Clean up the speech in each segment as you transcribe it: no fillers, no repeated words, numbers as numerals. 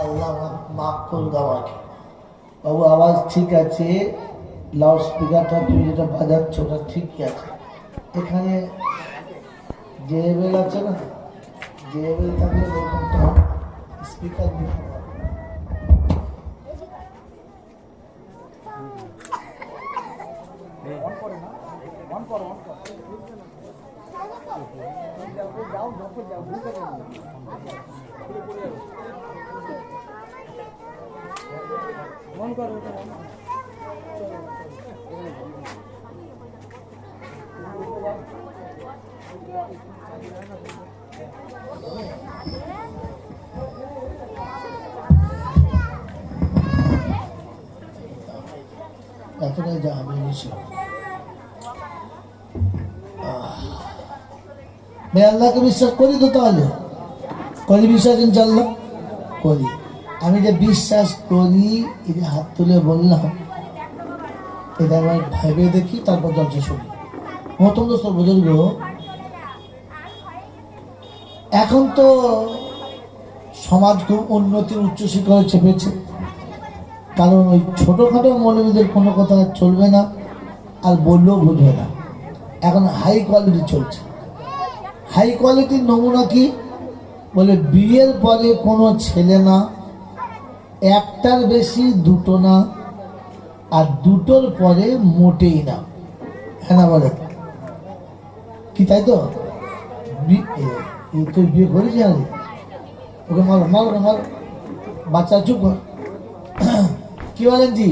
আল্লাহ মাফ করে দেওয়া। বাবু আওয়াজ ঠিক আছে, লাউড স্পিকারটা তুমি যেটা বাজাচ্ছ ওটা ঠিকই আছে। এখানে জেবেল আছে না, জেবেল থাকলে এরকম তোমার স্পিকার দিতে হবে। এতটাই যা আমি নিয়েছি। मैं अल्लाह के বিশ্বাস করি তো, তাহলে করি বিশ্বাস ইনশাআল্লাহ করি। আমি যে বিশ্বাস করি এই যে হাত তুলে বললাম, এটা আমার ভাইবে দেখি, তারপর দরজা শুনি। মতম দোস্ত বুজুর্গ, এখন তো সমাজ খুব উন্নতির উচ্চ শিখরে চেপেছে, কারণ ওই ছোটোখাটো মৌলবীদের কোনো কথা চলবে না, আর বললেও বুঝবে না। এখন হাই কোয়ালিটি চলছে। হাই কোয়ালিটির নমুনা কি বলে, বিয়ের পরে কোনো ছেলে না, একটার বেশি দুটো না, আর দুটোর পরে মোটেই না। হ্যাঁ না বলে কি, তাই তো? তুই বিয়ে করেছি আরে, ওকে মারো মারো মারো, বাচ্চা চুপ কর। কি বলেন জি?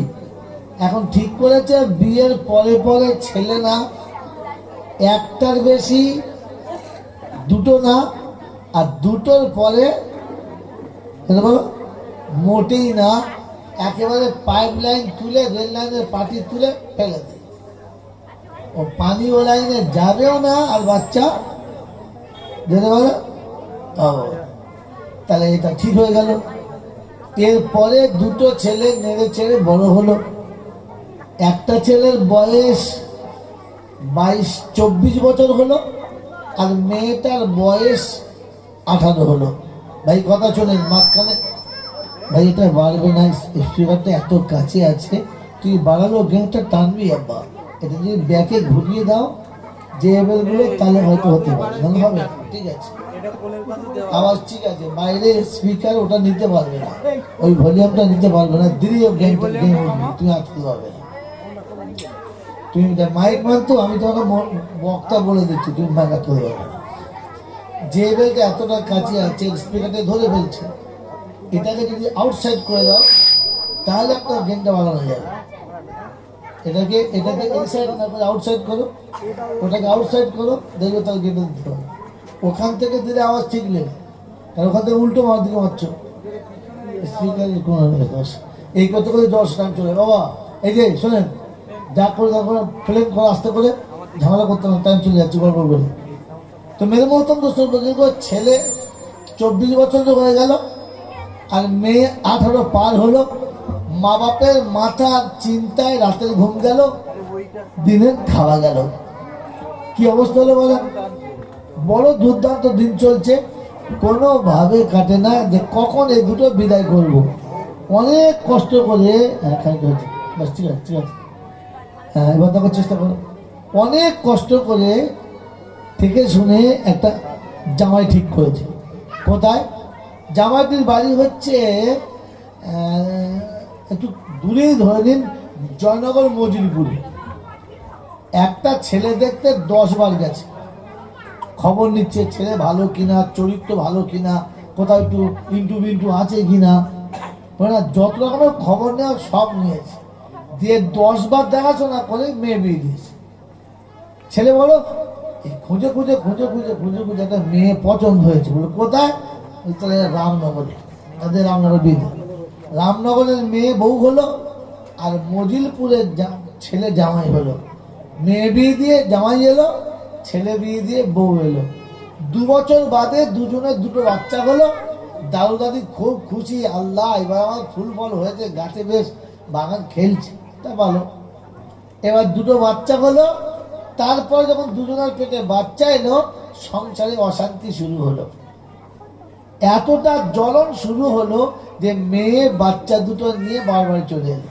এখন ঠিক করেছে বিয়ের পরে পরে ছেলে না, একটার বেশি দুটো না, আর দুটোর পরে বলো মোটেই না। একেবারে পাইপ লাইন তুলে, রেল লাইনের পাটি তুলে ফেলে দেয়। ও পানি ও লাইনে যাবেও না, আর বাচ্চা যেতে বলো। তাহলে এটা ঠিক হয়ে গেল। এরপরে দুটো ছেলে নেড়ে চেড়ে বড় হলো। একটা ছেলের বয়স 22-24 বছর হলো, আর মেয়েটার বয়স 18 হলো। ভাই কথা শোনেন, মাঝখানে ভাই এটা বাড়বে না, স্পিকারটা এত কাছে আছে, তুই বাড়ালো গেমটা টানবি আব্বা। এটা যদি ব্যাকে ঘুরিয়ে দাও যে এবেলগুলো, তাহলে হয়তো হতে পারে, নাহলে হবে না। ঠিক আছে, আওয়াজ ঠিক আছে, বাইরে স্পিকার ওটা নিতে পারবে না, ওই ভলিউমটা নিতে পারবে না। দিদি গেম তুমি আটকে পারবে না। তুমি মাইক মানতো, আমি তোমাকে বক্তা বলে দিচ্ছি, তুমি মাইক আটকে পারবে না। যে বেলটা এতটা কাছে আছে, স্পিকারটা ধরে ফেলছে, এটাকে যদি আউটসাইড করে দাও তাহলে আপনার গেমটা বানানো যাবে। এটাকে ইনসাইড না করে আউটসাইড করো, ওটাকে আউটসাইড করো, দেখবে তার গেমটা দিতে হবে। ওখান থেকে দিলে আওয়াজ ঠিক নেই, আর ওখান থেকে উল্টো মার দিকে মারছো, স্পিকারের কোনো দোষ। এই করতে করে 10 টাইম চলে বাবা। এই যে শোনেন, যা করে তারপরে ফ্লেম করে আস্তে করে, ঝামেলা করতে না, টাইম চলে যাচ্ছে গল্প বলে। তো মেরে মহতম দোষ, ছেলে 24 বছর হয়ে গেল, আর মেয়ে 18 পার হলো। মা বাপের মাথার চিন্তায় রাতের ঘুম গেল, দিনের খাওয়া গেল। কি অবস্থা হলো বলেন? বড় দুর্দান্ত দিন চলছে, কোনোভাবে কাটে না যে কখন এই দুটো বিদায় করব। অনেক কষ্ট করে, বাস ঠিক আছে ঠিক আছে, হ্যাঁ এবার দেখার চেষ্টা করো। অনেক কষ্ট করে থেকে শুনে একটা জামাই ঠিক করেছে। কোথায়? জামাইটির বাড়ি হচ্ছে একটু দূরেই, ধরে নিন জয়নগর মজুরিপুরে। একটা ছেলে দেখতে 10 বার গেছে, খবর নিচ্ছে ছেলে ভালো কিনা, চরিত্র ভালো কিনা, কোথাও একটু ইন্টু বিন্টু আছে কিনা, না যত রকমের খবর নেওয়া সব নিয়েছে, দিয়ে 10 বার দেখাশোনা করে মেয়ে বিয়ে দিয়েছে। ছেলে বলো খুঁজে খুঁজে খুঁজে খুঁজে খুঁজে খুঁজে একটা মেয়ে পছন্দ হয়েছে। বলো কোথায়? রামনগরে। তাদের রামনগর বিয়ে, রামনগরের মেয়ে বউ হলো, আর মজিলপুরের ছেলে জামাই হলো। মেয়ে বিয়ে দিয়ে জামাই এলো, ছেলে বিয়ে দিয়ে বউ এলো। 2 বছর বাদে দুজনের 2টো বাচ্চা হলো। দাদু দাদি খুব খুশি, আল্লাহ এবার আমার ফুল ফল হয়েছে, গাছে বেশ বাগান খেলছে, তা ভালো। এবার 2টো বাচ্চা হলো। তারপর যখন দুজনের পেটে বাচ্চা এলো, সংসারে অশান্তি শুরু হলো। এতটা জ্বলন শুরু হলো যে মেয়ে বাচ্চা দুটো নিয়ে বারবার চলে এলো,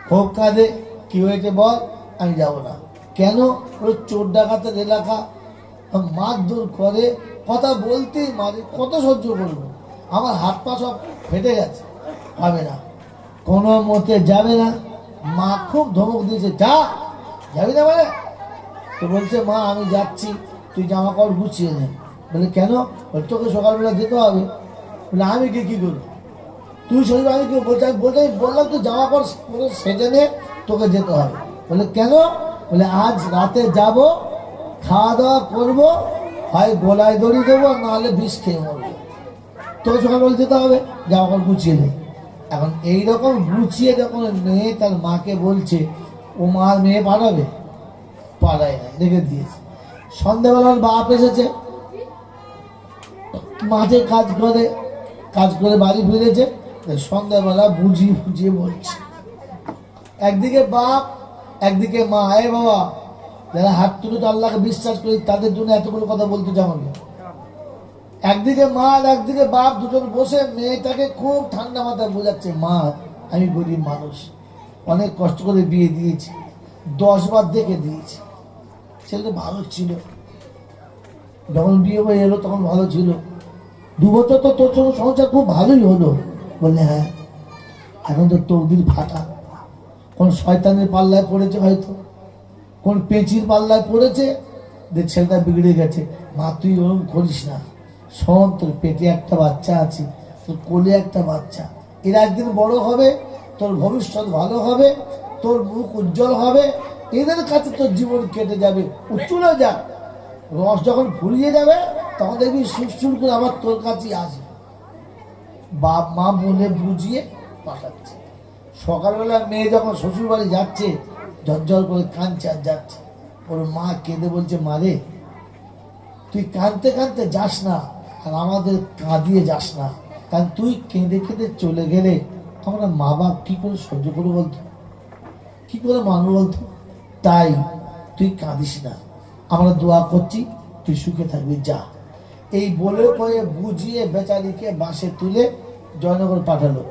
খুব কাঁদে, কি হয়েছে বল, আমি যাব না। কেন? ওই চোর ডাকাতের এলাকা, মারধর করে, কথা বলতেই মারে, কত সহ্য করবো, আমার হাত পা সব ফেটে গেছে, হবে না, কোনো মতে যাবে না। মা খুব ধমক দিয়েছে, যা, যাবি না মানে? তো বলছে, মা আমি যাচ্ছি, তুই জামা কাপড় গুছিয়ে নে। বলে কেন? তোকে সকালবেলা যেতে হবে। বলে আমি কি করবো, তুই শরীর, আমি কি বলছি, বললাম তুই জামা কাপড় সেজে নে, তোকে যেতে হবে। বলে কেন? বলে আজ রাতে যাব, খাওয়া দাওয়া করবো, হয় গলায় দড়ি দেবো, নাহলে বিষ খেয়ে মরবো, তোকে সকালবেলা যেতে হবে, জামা কাপড় গুছিয়ে নে। এখন এইরকম গুছিয়ে যখন মেয়ে তার মাকে বলছে, ও মার মেয়ে পাঠাবে, পাড়ায় নাই, রেখে দিয়েছে। সন্ধ্যাবেলার বাপ এসেছে, মাঠে কাজ করে বাড়ি ফিরেছে, সন্ধ্যাবেলা বুঝিয়ে বলছে, একদিকে বাপ একদিকে মা, এ বাবা, যারা হাত তুলে তো আল্লাহকে বিশ্বাস করি তাদের জন্য এতগুলো কথা বলতে যেমন, একদিকে মা আর একদিকে বাপ দুজন বসে মেয়েটাকে খুব ঠান্ডা মাথায় বোঝাচ্ছে, মা আমি গরিব মানুষ, অনেক কষ্ট করে বিয়ে দিয়েছি, 10 বার দেখে দিয়েছি, ছেলেটা ভালো ছিল, যখন বিয়ে হয়ে এলো তখন ভালো ছিল, 2 বছর তো তোর সঙ্গে সংসার খুব ভালোই হলো। বললে হ্যাঁ, এখন তো তকদির ফাটা, কোন শয়তানের পাল্লায় পড়েছে, হয়তো কোন পেঁচির পাল্লায় পড়েছে, যে ছেলেটা বিগড়ে গেছে। মা তুই ওরকম করিস না, শোন, তোর পেটে একটা বাচ্চা আছে, তোর কোলে একটা বাচ্চা, এরা একদিন বড় হবে, তোর ভবিষ্যৎ ভালো হবে, তোর মুখ উজ্জ্বল হবে, এদের কাছে তোর জীবন কেটে যাবে, চলে যা, রস যখন ফুরিয়ে যাবে তখন দেখবি সুর করে আবার তোর কাছেই আসবে। বাপ মা বলে বুঝিয়ে পাঠাচ্ছে। সকালবেলা মেয়ে যখন শ্বশুর বাড়ি যাচ্ছে, ঝরঝর করে কাঁদছে আর যাচ্ছে, ওর মা কেঁদে বলছে, মারে তুই কাঁদতে কাঁদতে যাস না, আর আমাদের কাঁদিয়ে যাস না, কারণ তুই কেঁদে কেঁদে চলে গেলে আমরা মা বাপ কি করে সহ্য করে বলতো, কি করে মানুষ বলতো, তাই তুই কাঁদিস না, আমরা দোয়া করছি তুই সুখে থাকবি, যা। এই বলে পরে বুঝিয়ে বেচারিকে বাসে তুলে জয়নগর পাঠালো।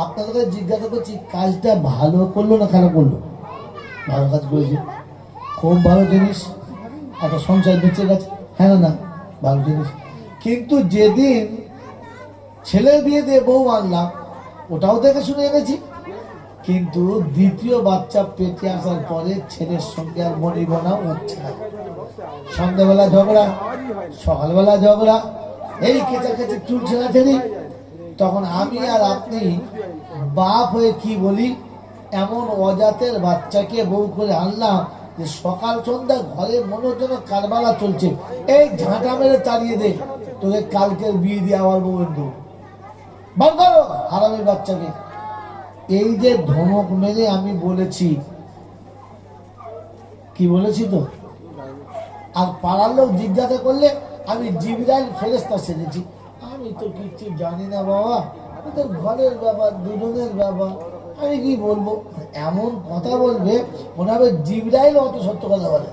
আপনাদের জিজ্ঞাসা করছি, কাজটা ভালো করলো না খারাপ করলো? ভালো কাজ করেছে, খুব ভালো জিনিস, একটা সংসার বেঁচে গেছে, হ্যাঁ না, ভালো জিনিস। কিন্তু যেদিন ছেলের বিয়ে দিয়ে বউ আনলাম, ওটাও দেখে শুনে এনেছি, কিন্তু দ্বিতীয় বাচ্চা পেটে আসার পরে ছেলের সঙ্গে আর মনিবনাও হচ্ছে না। সন্ধ্যাবেলা ঝগড়া, সকালবেলা ঝগড়া, এই কেচাকেচি চুল ছেঁড়াছেড়ি। তখন আমি আর আপনি বাপ হয়ে কি বলি, এমন অজাতের বাচ্চাকে বউ করে আনলাম যে সকাল সন্ধ্যা ঘরে মনে হচ্ছে কারবালা চলছে, এই ঝাঁটা মেরে তাড়িয়ে দে, তোকে কালকের বিয়ে দিয়ে আমার বউয়ের দু বার করো হারামের বাচ্চাকে। এই যে ধমক মেরে আমি বলেছি, কি বলেছি তো, আর পাড়ার লোক জিজ্ঞাসা করলে আমি জিবরাইল ফেরেশতা সেজেছি, আমি তো কিছু জানি না বাবা, তো ঘরের ব্যাপার, দুজনের ব্যাপার, আমি কি বলবো, এমন কথা বলবে মনে হবে জিবরাইল অত সত্য কথা বলে।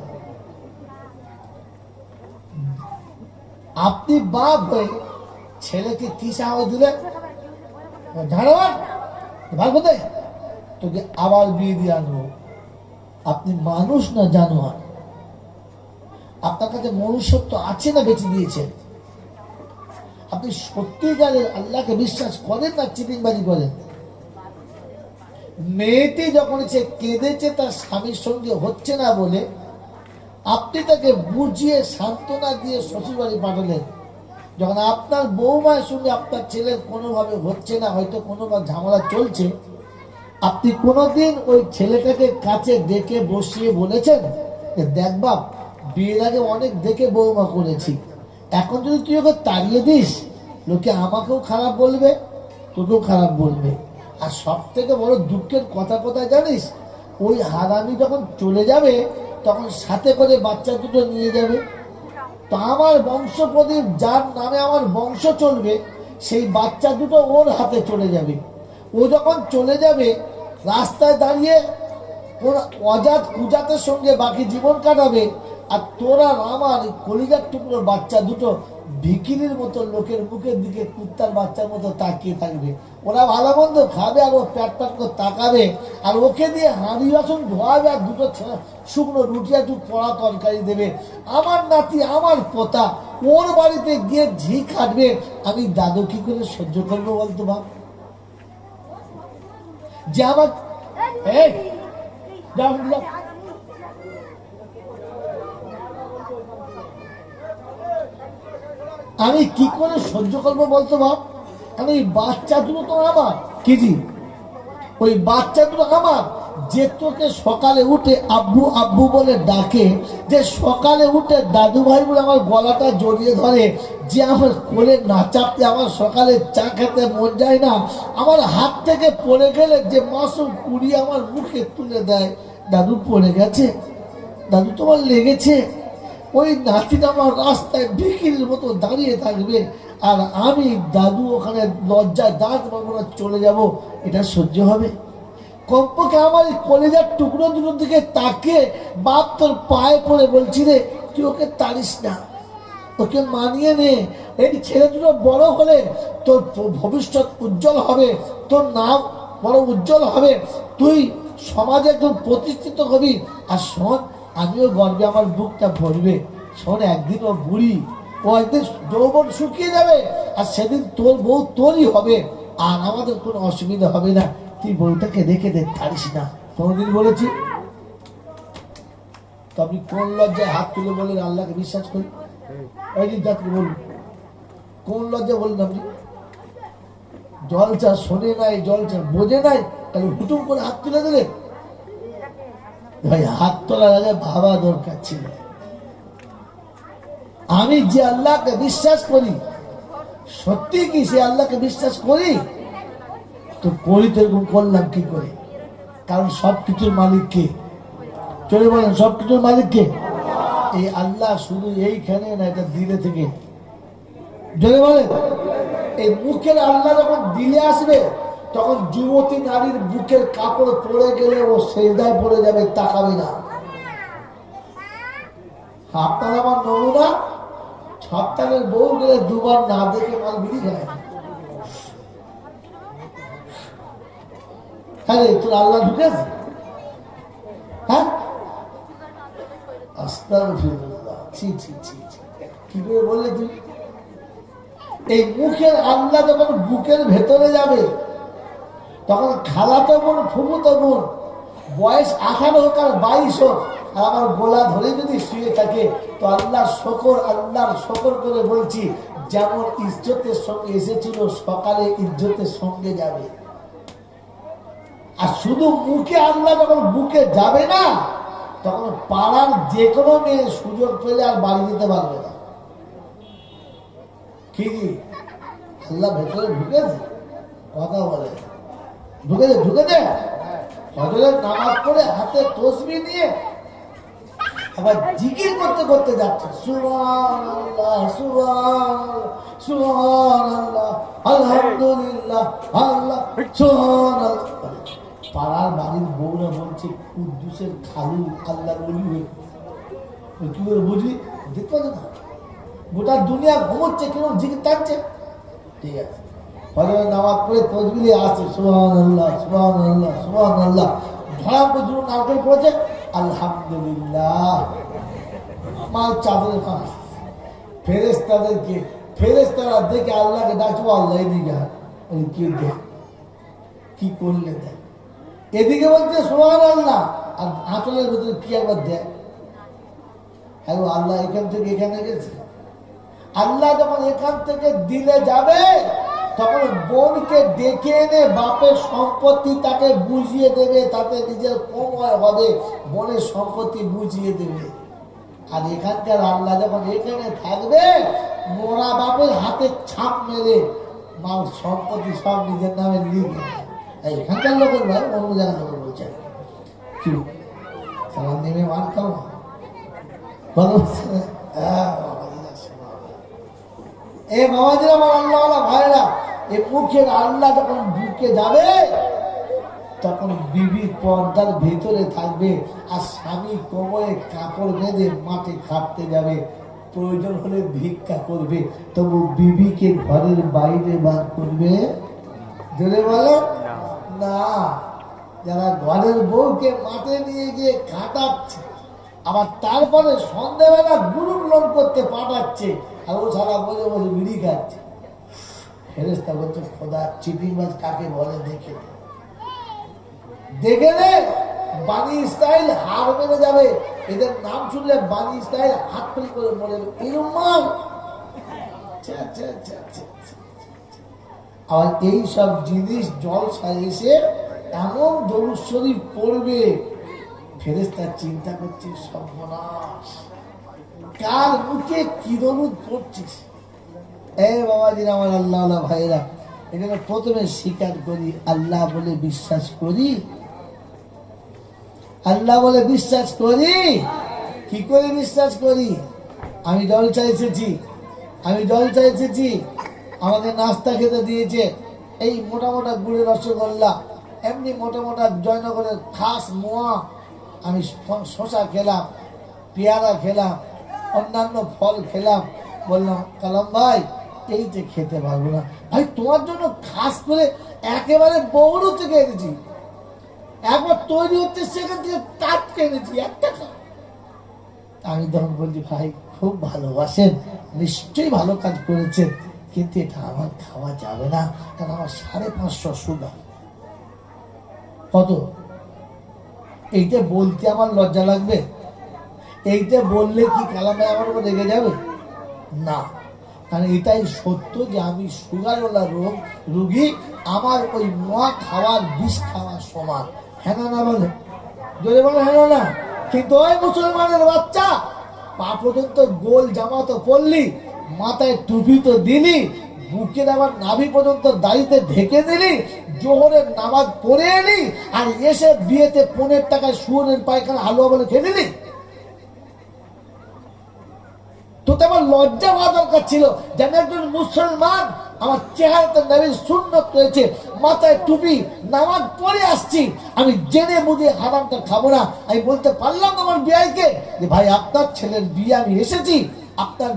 আপনি বাপ হয়ে ছেলেকে কি সাহস দিলে, ঝাড়াবার ভাগ হতে, তোকে আবার বিয়ে দিয়ে আনবো। আপনি মানুষ না জানোয়ার? আপনার কাছে মনুষ্যত্ব আছে না বেঁচে দিয়েছেন? আপনি সত্যিকারের আল্লাহকে বিশ্বাস করেন না চিটিংবাজি করেন? মেয়েটি যখন সে কেঁদেছে তার স্বামীর সঙ্গে হচ্ছে না বলে, আপনি তাকে বুঝিয়ে সান্ত্বনা দিয়ে শ্বশুর বাড়ি পাঠালেন। যখন আপনার বৌমায়ের সঙ্গে আপনার ছেলের কোনোভাবে হচ্ছে না, হয়তো কোনোভাবে ঝামেলা চলছে, আপনি কোনোদিন ওই ছেলেটাকে কাছে ডেকে বসিয়ে বলেছেন যে দেখ বাপ, বিয়ের আগে অনেক দেখে বৌমা করেছি, এখন যদি তুই ওকে তাড়িয়ে দিস, লোকে আমাকেও খারাপ বলবে, তোকেও খারাপ বলবে। আর সব থেকে বড় দুঃখের কথা কোথায় জানিস, ওই হারামি যখন চলে যাবে তখন সাথে করে বাচ্চা দুটো নিয়ে যাবে, তো আমার বংশ প্রদীপ, যার নামে আমার বংশ চলবে, সেই বাচ্চা দুটো ওর হাতে চলে যাবে। ও যখন চলে যাবে রাস্তায় দাঁড়িয়ে কোন অজাত কুজাতের সঙ্গে বাকি জীবন কাটাবে, আর তোরা আমার কলিজার টুকরো বাচ্চা দুটো ভিখিরির মতো লোকের মুখের দিকে কুত্তার বাচ্চার মতো তাকিয়ে থাকবে। ওরা ভালো মন্দ খাবে আর ও প্যাট প্যাট করে তাকাবে, আর ওকে দিয়ে হাঁড়ি বাসন ধোয়াবে আর দুটো শুকনো রুটি একটু পড়া তরকারি দেবে। আমার নাতি আমার পোতা ওর বাড়িতে গিয়ে ঝি খাটবে, আমি দাদু কি করে সহ্য করবো বলতো বাপ? যে আমার আমি কি করে সহ্য করবো বলতো বাপ? আমি বাচ্চা দুটো তো আমার কি জি, ওই বাচ্চা দুটো আমার, যে তোকে সকালে উঠে আব্বু আব্বু বলে ডাকে, যে সকালে উঠে দাদু ভাই বলে আমার গলাটা জড়িয়ে ধরে, যে আমার কোলে না চাপতে আমার সকালে চা খেতে মন যায় না, আমার হাত থেকে পড়ে গেলে যে মাসুম কুড়ি আমার মুখে তুলে দেয়, দাদু পড়ে গেছে, দাদু তোমার লেগেছে। ওই নাতিটা আমার রাস্তায় ভিখিরির মতো দাঁড়িয়ে থাকবে, আর আমি দাদু ওখানে লজ্জায় দাঁত বাবুরা চলে যাব, এটা সহ্য হবে? কমপক্ষে আমার কলেজার টুকরো দুটোর দিকে তাকিয়ে বাপ তোর পায়ে পড়ে বলছি রে, তুই ওকে তাড়িস না, ওকে মানিয়ে নে। এই ছেলে দুটো বড় হলে তোর ভবিষ্যৎ উজ্জ্বল হবে, তোর নাম বড় উজ্জ্বল হবে, তুই সমাজে একদম প্রতিষ্ঠিত হবি। আর শোন, আমিও গর্বে আমার বুকটা ভরবে। শোন, একদিন ও বুড়ি, ও একদিন যৌবন শুকিয়ে যাবে, আর সেদিন তোর বউ তোরই হবে, আর আমাদের কোনো অসুবিধা হবে না। তুই বউটাকে রেখে দে, ছাড়িস না। কোনদিন বলেছি? তো আপনি কোন লজ্জায় হাত তুলে বলেন আল্লাহকে বিশ্বাস করি? ওই দিন যাত্রী বলুন, কোন লজ্জা বললেন আপনি? জলচা শোনে নাই, জলচা বোঝে নাই, তাহলে হুটুম করে হাত তুলে দিলে? ভাই, হাত তোলার আগে ভাবা দরকার ছিল। আমি যে আল্লাহকে বিশ্বাস করি, সত্যি কি সে আল্লাহকে বিশ্বাস করি? তো করি তো এরকম করলাম কি করে? কারণ সবকিছুর মালিক কে? চলে বলেন, সবকিছুর মালিক কে? এই আল্লাহ। শুধু এইখানে না, এটা দিলে থেকে। চলে বলেন, এই মুখের আল্লাহ যখন দিলে আসবে, তখন যুবতী নারীর বুকের কাপড় পরে গেলে ও সেজদায় পড়ে যাবে, তাকাবে না। আপনার আমার নমুনা, সপ্তাহের বউ গেলে দুবার না দেখে মাল বিড়ি খায়। হ্যাঁ, তোর আল্লাহ ঢুকেছে? হ্যাঁ, আস্তাগফিরুল্লাহ। ছি ছি ছি, কি করে বললে তুই? এই মুখের আল্লাহ যখন বুকের ভেতরে যাবে, তখন খালাতো বোন ফুফুতো বোন বয়স 18 হোক আর 22 হোক, আর আমার গোলা ধরে যদি শুয়ে থাকে, তো আল্লাহর শকর, আল্লাহর শকর করে বলছি, যেমন ইজ্জতের সঙ্গে এসেছিল সকালে ইজ্জতের সঙ্গে যাবে। আর শুধু মুখে আল্লাহ যখন বুকে যাবে না, তখন পাড়ার যে কোনো মেয়ে সুযোগ পেলে আর বাড়ি যেতে পারবে না। কি আল্লাহ ভেতরে ঢুকেছে? কথা বলে ঢুকেছে, ঢুকেছে। ফজরের নামাজ পড়ে হাতে তসবিহ নিয়ে আবার জিকির করতে করতে যাচ্ছে, সুবহানাল্লাহ সুবহানাল্লাহ সুবহানাল্লাহ আলহামদুলিল্লাহ আল্লাহ সুবহানাল্লাহ। পাড়ার বাড়ির বউরা বলছে, কুদ্দুসের খালু আল্লাহর ওলি হয়ে। কি করে বুঝলি? দেখতে পাচ্ছে না, গোটা দুনিয়া ঘুমোচ্ছে, কেন জিকির থাকছে। ঠিক আছে, ফজরের নামাজ পড়ে তসবিহ আছে, সুবহানাল্লাহ সুবহানাল্লাহ সুবহানাল্লাহ। ধরাম করে দুটো নারকেল পড়েছে, আলহামদুলিল্লাহ। আমার চাদরের ফাঁস ফেরেশতাদেরকে, ফেরেশতারা দেখে আল্লাহকে ডাকবো, আল্লাহ এদিকে কি দেখ, কি করলে দেখ। এদিকে বলছে সুবহানাল্লাহ, আর আঁচলের ভেতরে কি একবার দেখ। হ্যাঁ, আল্লাহ এখান থেকে এখানে গেছে। আল্লাহ যখন এখান থেকে দিলে যাবে, তখন বোনকে ডেকে এনে বাপের সম্পত্তি তাকে বুঝিয়ে দেবে, তাতে নিজের কময় হবে, বোনের সম্পত্তি বুঝিয়ে দেবে। আর এখানকার আল্লাহ যখন এখানে থাকবে, মোরা বাপের হাতে ছাপ মেরে মার সম্পত্তি সব নিজের নামে লিখে। এখানকার লোকের নয়, অন্য জায়গার লোকের বলছে। কি সালাম নেমে মান খাও ভালো। এ বাবাজিরা, আমার আল্লাহ ভাইরা, এ মুখের আল্লাহ যখন বুকে যাবে, তখন বিবি পর্দার ভিতরে থাকবে, আর স্বামী কোমরে কাপড় বেঁধে মাঠে খাটতে যাবে। প্রয়োজন হলে ভিক্ষা করবে, তবু বিবিকে ঘরের বাইরে বার করবে জোরে বলো না। যারা ঘরের বউকে মাঠে নিয়ে গিয়ে খাটাচ্ছে, আবার তারপরে সন্ধ্যাবেলা গ্রুপ লোন করতে পাঠাচ্ছে, আর ও সারা বসে বসে বিড়ি খাচ্ছে, ফেরেশতা বলছে খোদা চিটিংবাজ কাকে বলে দেখে নে, দেখে নে। বানি ইসরাইল হার মেরে যাবে, এদের নাম শুনলে বানি ইসরাইল হাত ফেল করে মরে যাবে এরকম মাল। আর এই সব জিনিস জলসায় এসে এমন দরুদ শরীফ পড়বে, ফেরেশতা চিন্তা করছে সর্বনাশ, কার মুখে কি দরুদ পড়ছিস। এই বাবাজিরা, আমার আল্লাহ ভাইরা, এখানে প্রথমে স্বীকার করি আল্লাহ বলে বিশ্বাস করি, আল্লাহ বলে বিশ্বাস করি। কি করে বিশ্বাস করি? আমি জলসা এসেছি, আমি জলসা এসেছি, আমাকে নাস্তা খেতে দিয়েছে এই মোটা মোটা গুড়ের রসগোল্লা, এমনি মোটা মোটা জয়নগরের খাস মোয়া, আমি শশা খেলাম, পেয়ারা খেলাম, অন্যান্য ফল খেলাম। বললাম কালাম ভাই এই যে খেতে পারবো না, ভাই তোমার জন্য খাস করে একেবারে বগুড়া থেকে এনেছি, একবার তৈরি হচ্ছে সেখান থেকে টাটকে এনেছি, একটা খা। আমি তখন বলছি ভাই খুব ভালোবাসেন, নিশ্চয়ই ভালো কাজ করেছেন, কিন্তু এটা আমার খাওয়া যাবে না, কারণ আমার 550 সুগার। কত? এইটা বলতে আমার লজ্জা লাগবে? এইটা বললে কি কালাম ভাই আমার উপর রেগে যাবে? না, কারণ এটাই সত্য যে আমি সুগারওয়ালা রোগী, আমার ওই মোয়া খাওয়ার বিষ খাওয়ার সমান। হ্যাঁ না বলে জোরে বলে হ্যাঁ না। কিন্তু ওই মুসলমানের বাচ্চা, পা পর্যন্ত গোল জামা তো পরলি, মাথায় টুপি তো দিলি, বুকের আবার নাভি পর্যন্ত দাড়িতে ঢেকে দিলি, জোহরের নামাজ পড়ে এলি, আর এসে বিয়েতে 15 টাকায় শুয়োরের পায়খানা হালুয়া বলে খেয়ে দিলি। তো আমার লজ্জা হওয়া দরকার ছিল যে আমি একজন মুসলমান, আমার চেহারাতে নবীর সুন্নত রয়েছে, মাথায় টুপি, নামাজ পড়ে আসছি, আমি জেনে বুঝে হারামটা খাবো না। আমি বলতে পারলাম আমার বিয়াইকে যে ভাই আপনার ছেলের বিয়ে আমি এসেছি, আপনার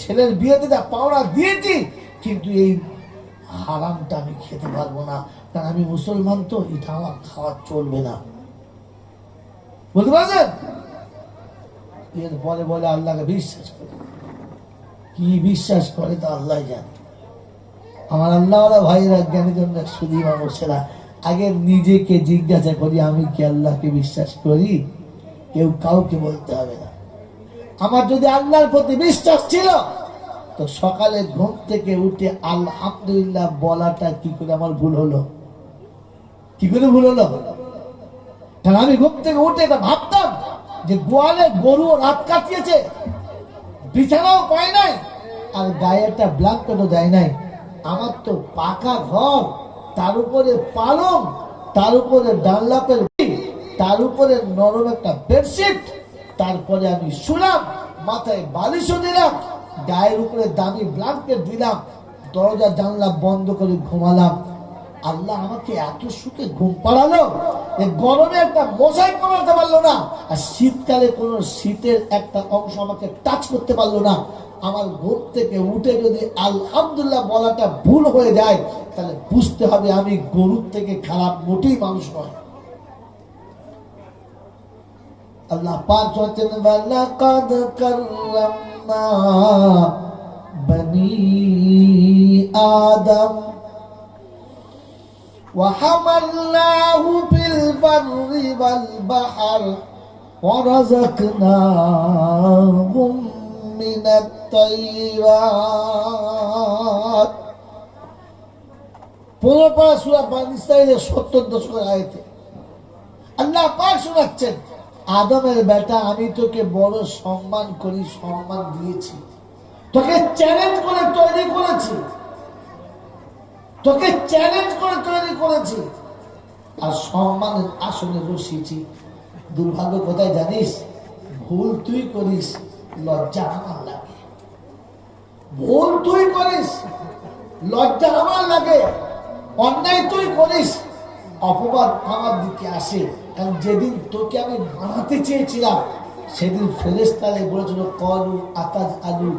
ছেলের বিয়েতে যা পাওনা দিয়েছি, কিন্তু এই হারামটা আমি খেতে পারবো না, কারণ আমি মুসলমান, তো এটা আমার খাওয়া চলবে না। বুঝতে পারছেন? এরপরে বলে আল্লাহকে বিশ্বাস করে। কি বিশ্বাস করে তা আল্লাহ জানে। আমার আল্লাহ ভাইরা, জ্ঞানী জন্য শুধু মানুষেরা, আগে নিজেকে জিজ্ঞাসা করি আমি কি আল্লাহকে বিশ্বাস করি? কেউ কাউকে বলতে হবে না। আমার যদি আল্লাহর প্রতি বিশ্বাস ছিল, তো সকালে ঘুম থেকে উঠে আলহামদুলিল্লাহ বলাটা কি করে আমার ভুল হলো? কি করে ভুল হলো? কারণ আমি ঘুম থেকে উঠে এটা ভাবতাম যে গোয়ালে গরু রাত কাটিয়েছে, বিছানাও পায় নাই, আর গায়ে একটা ব্ল্যাঙ্কেটও দেয় নাই। আমার তো পাকা ঘর, তার উপরে পালং, তার উপরে ডানলাপের, তার উপরে নরম একটা বেডশিট, তারপরে আমি শুলাম, মাথায় বালিশও দিলাম, গায়ের উপরে দামি ব্ল্যাঙ্কেট দিলাম, দরজা জানলা বন্ধ করে ঘুমালাম। আল্লাহ আমাকে এত সুখে ঘুম পাড়ালো, গরমে একটা মশাই কমাতে পারলো না, আর শীতকালে কোনো শীতের একটা অংশ আমাকে টাচ করতে পারলো না। আমার ঘুম থেকে উঠে যদি আলহামদুলিল্লাহ বলাটা ভুল হয়ে যায়, তাহলে বুঝতে হবে আমি গরুর থেকে খারাপ মোটেই মানুষ নয়। আল্লাহ পাক বলেন ওয়ালাকাদ কাররামনা বনি আদম وحملناه في البر والبحر ورزقناهم من الطيبات। 15 সূরা বানী ইসরাঈলের 70 দশকের আয়াতে আল্লাহ পাক শোনাচ্ছেন, আদমের বেটা আমি তোকে বড় সম্মান করি, সম্মান দিয়েছি, তোকে চ্যালেঞ্জ করে তৈরি করেছি, তোকে চ্যালেঞ্জ করে তৈরি করেছি, আর সম্মানের আসনে বসিয়েছি। দুর্ভাগ্য কোথায় জানিস? ভুল তুই করিস, লজ্জা আমার লাগে। ভুল তুই করিস, লজ্জা আমার লাগে। অন্যায় তুই করিস, অপবাদ আমার দিকে আসে। কারণ যেদিন তোকে আমি বানাতে চেয়েছিলাম, সেদিন ফেরেশতারা বলেছিল ক্বালু আতাজআলু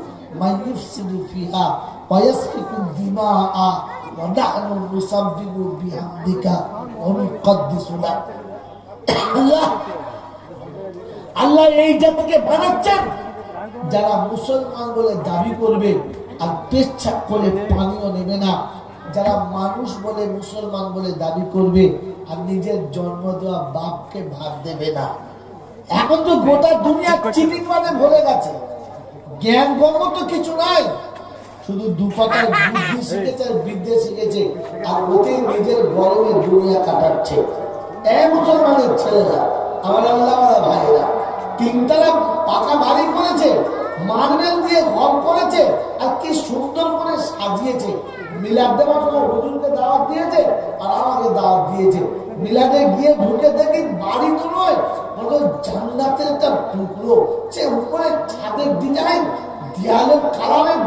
মাইয়ুফসিদু ফিহা ওয়া ইয়াসফিকু দিমাআ ওয়া নাহনু নুসাব্বিহু বিহামদিকা ওয়া নুকদ্দিসু লাক। আল্লাহ এই জাতিকে বানাচ্ছেন যারা মুসলমান বলে দাবি করবে আর পেচ্ছাপ করে পানিও নেবে না, যারা মানুষ বলে মুসলমান বলে দাবি করবে আর নিজের জন্ম দেওয়া বাপকে ভাগ দেবে না। এখন তো গোটা দুনিয়া চিনির মানে ভরে গেছে, জ্ঞান গর্ব তো কিছু নাই, শুধু দুপাতার বুদ্ধি শিখেছে আর বিদ্যে শিখেছে আর ওতেই নিজের গর্বে দুনিয়া কাটাচ্ছে। মুসলমানের ছেলেরা, আমার আল্লাহ ভাইরা, তিনতলা পাকা বাড়ি করেছে, মার্বেল দিয়ে ঘর করেছে আর কি সুন্দর করে সাজিয়েছে। মিলাদ দেওয়ার সময় হুজুরকে দাওয়াত দিয়েছে আর আমাকে দাওয়াত দিয়েছে। মিলাদে গিয়ে ঢুকে দেখি বাড়ি তো নয়, বলো জান্নাতের একটা টুকরো, সে উপরে ছাদের ডিজাইন, দেয়ালের কালারের,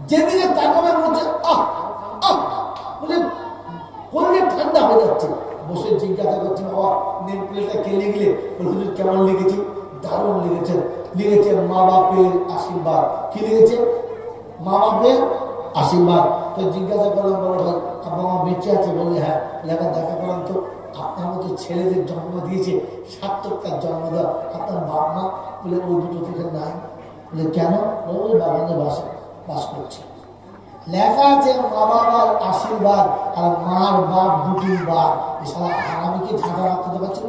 যেদিকে তাকাবে বলছে আহ আহ, বলে করলে ঠান্ডা হয়ে যাচ্ছে। বসে জিজ্ঞাসা করছি বাবা নেম প্লেটটা কে লিখলে? হুজুর কেমন লিখেছি? দারুণ লিখেছেন। লিখেছে মা বাপের আশীর্বাদ। কি লিখেছে? মা বাপের আশীর্বাদ। তো জিজ্ঞাসা করলাম বড় ভাই আব্বা মা বেঁচে আছে? বললে হ্যাঁ। লেখা দেখা করলাম তো আপনার মতো ছেলেদের জন্ম দিয়েছে, সার্থক তার জন্ম দেওয়া, আপনার বাপ মা? বলে ওই দুটো থেকে নাই। বলে কেন? ওই বাগানে বাস করছে। লেখা আছে মা বাবার আশীর্বাদ আর মার বাপ দুটির বাদ। এছাড়া আমি কি ঢাকা রাখতে পারছি?